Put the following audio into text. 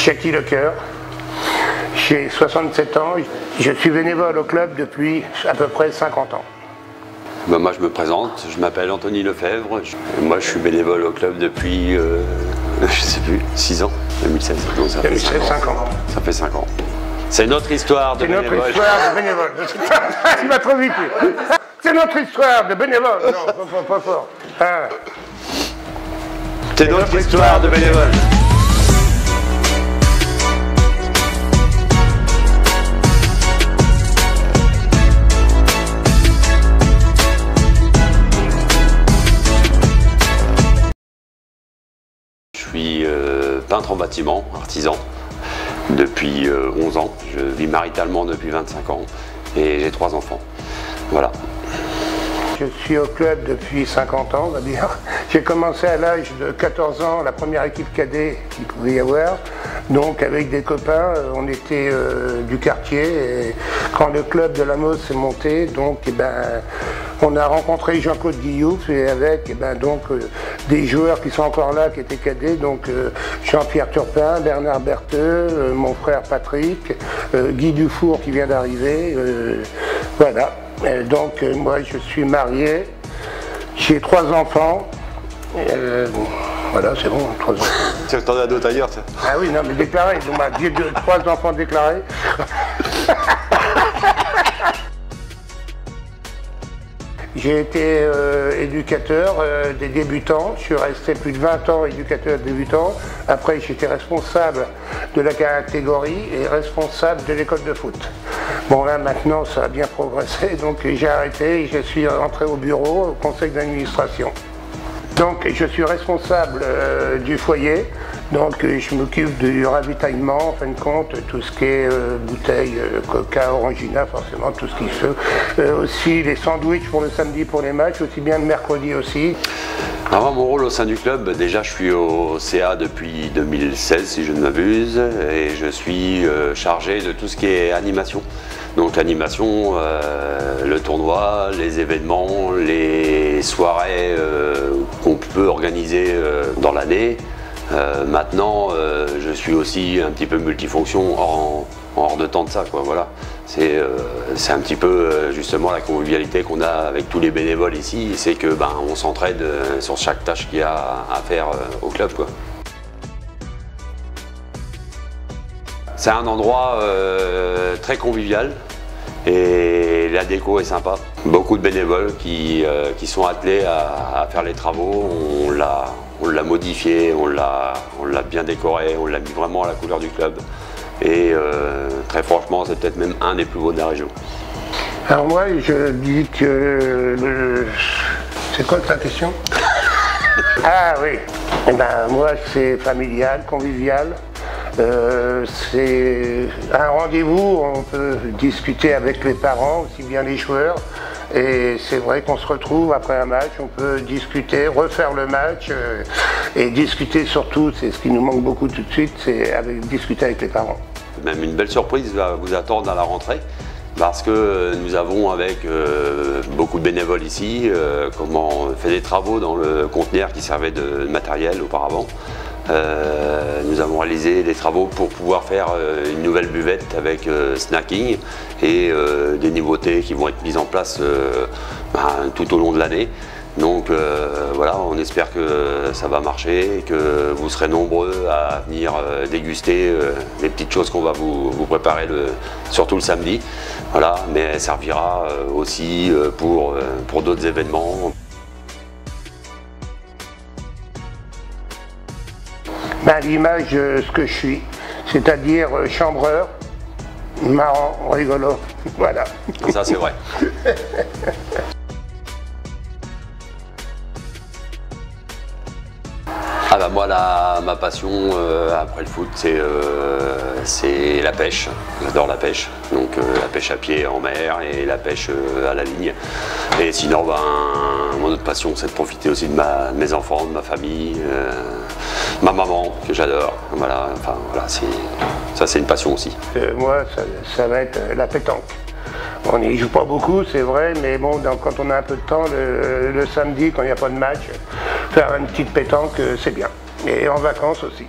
Jackie Lecoeur, j'ai 67 ans, je suis bénévole au club depuis à peu près 50 ans. Ben moi je me présente, je m'appelle Anthony Lefebvre, moi je suis bénévole au club depuis, je sais plus, 6 ans, 2016. Non, ça 2016, fait 5 ans. Ça fait 5 ans. C'est notre histoire de bénévole. C'est notre histoire de bénévole. Il va trop vite. C'est notre histoire de bénévole. Non, pas fort. Ah. C'est notre histoire de bénévole. Je suis peintre en bâtiment, artisan, depuis 11 ans. Je vis maritalement depuis 25 ans et j'ai 3 enfants. Voilà. Je suis au club depuis 50 ans, on va dire. J'ai commencé à l'âge de 14 ans, la première équipe cadet qu'il pouvait y avoir. Donc avec des copains, on était du quartier. Et quand le club de la Mose s'est monté, donc on a rencontré Jean-Claude Guillouf et avec des joueurs qui sont encore là, qui étaient cadets, donc Jean-Pierre Turpin, Bernard Bertheux, mon frère Patrick, Guy Dufour qui vient d'arriver, voilà. Donc moi je suis marié, j'ai 3 enfants, voilà c'est bon, 3 enfants. Tu t'en as d'autres ailleurs ça? Ah oui, non mais déclarés, donc j'ai 3 enfants déclarés. J'ai été éducateur des débutants, je suis resté plus de 20 ans éducateur débutant. Après j'étais responsable de la catégorie et responsable de l'école de foot. Bon là maintenant ça a bien progressé, donc j'ai arrêté et je suis rentré au bureau, au conseil d'administration. Donc je suis responsable du foyer, donc je m'occupe du ravitaillement, en fin de compte, tout ce qui est bouteilles, coca, orangina, forcément, tout ce qu'il faut. Aussi les sandwichs pour le samedi pour les matchs, aussi bien le mercredi aussi. Alors, mon rôle au sein du club, déjà je suis au CA depuis 2016 si je ne m'abuse, et je suis chargé de tout ce qui est animation. Donc l'animation, le tournoi, les événements, les soirées qu'on peut organiser dans l'année. Maintenant, je suis aussi un petit peu multifonction en hors de temps de ça, quoi. Voilà. C'est un petit peu justement la convivialité qu'on a avec tous les bénévoles ici, c'est que on s'entraide sur chaque tâche qu'il y a à faire au club, quoi. C'est un endroit très convivial et la déco est sympa. Beaucoup de bénévoles qui sont attelés à faire les travaux. On l'a modifié, on l'a bien décoré, on l'a mis vraiment à la couleur du club. Et très franchement, c'est peut-être même un des plus beaux de la région. Alors moi, je dis que c'est quoi ta question? Ah oui, moi c'est familial, convivial. C'est un rendez-vous, on peut discuter avec les parents, aussi bien les joueurs. Et c'est vrai qu'on se retrouve après un match, on peut discuter, refaire le match et discuter surtout, c'est ce qui nous manque beaucoup tout de suite, c'est discuter avec les parents. Même une belle surprise va vous attendre à la rentrée parce que nous avons avec beaucoup de bénévoles ici, fait des travaux dans le conteneur qui servait de matériel auparavant. Nous avons réalisé des travaux pour pouvoir faire une nouvelle buvette avec snacking et des nouveautés qui vont être mises en place tout au long de l'année. Donc voilà, on espère que ça va marcher et que vous serez nombreux à venir déguster les petites choses qu'on va vous préparer surtout le samedi. Voilà, mais elle servira aussi pour d'autres événements. L'image de ce que je suis, c'est-à-dire chambreur, marrant, rigolo, voilà. Ça c'est vrai. Moi, ma passion après le foot, c'est la pêche. J'adore la pêche. Donc la pêche à pied en mer et la pêche à la ligne. Et sinon, mon autre passion, c'est de profiter aussi de mes enfants, de ma famille, ma maman, que j'adore. Voilà, enfin, voilà, ça c'est une passion aussi. Moi, ça va être la pétanque. On n'y joue pas beaucoup, c'est vrai, mais bon, quand on a un peu de temps, le samedi, quand il n'y a pas de match, faire une petite pétanque, c'est bien. Et en vacances aussi.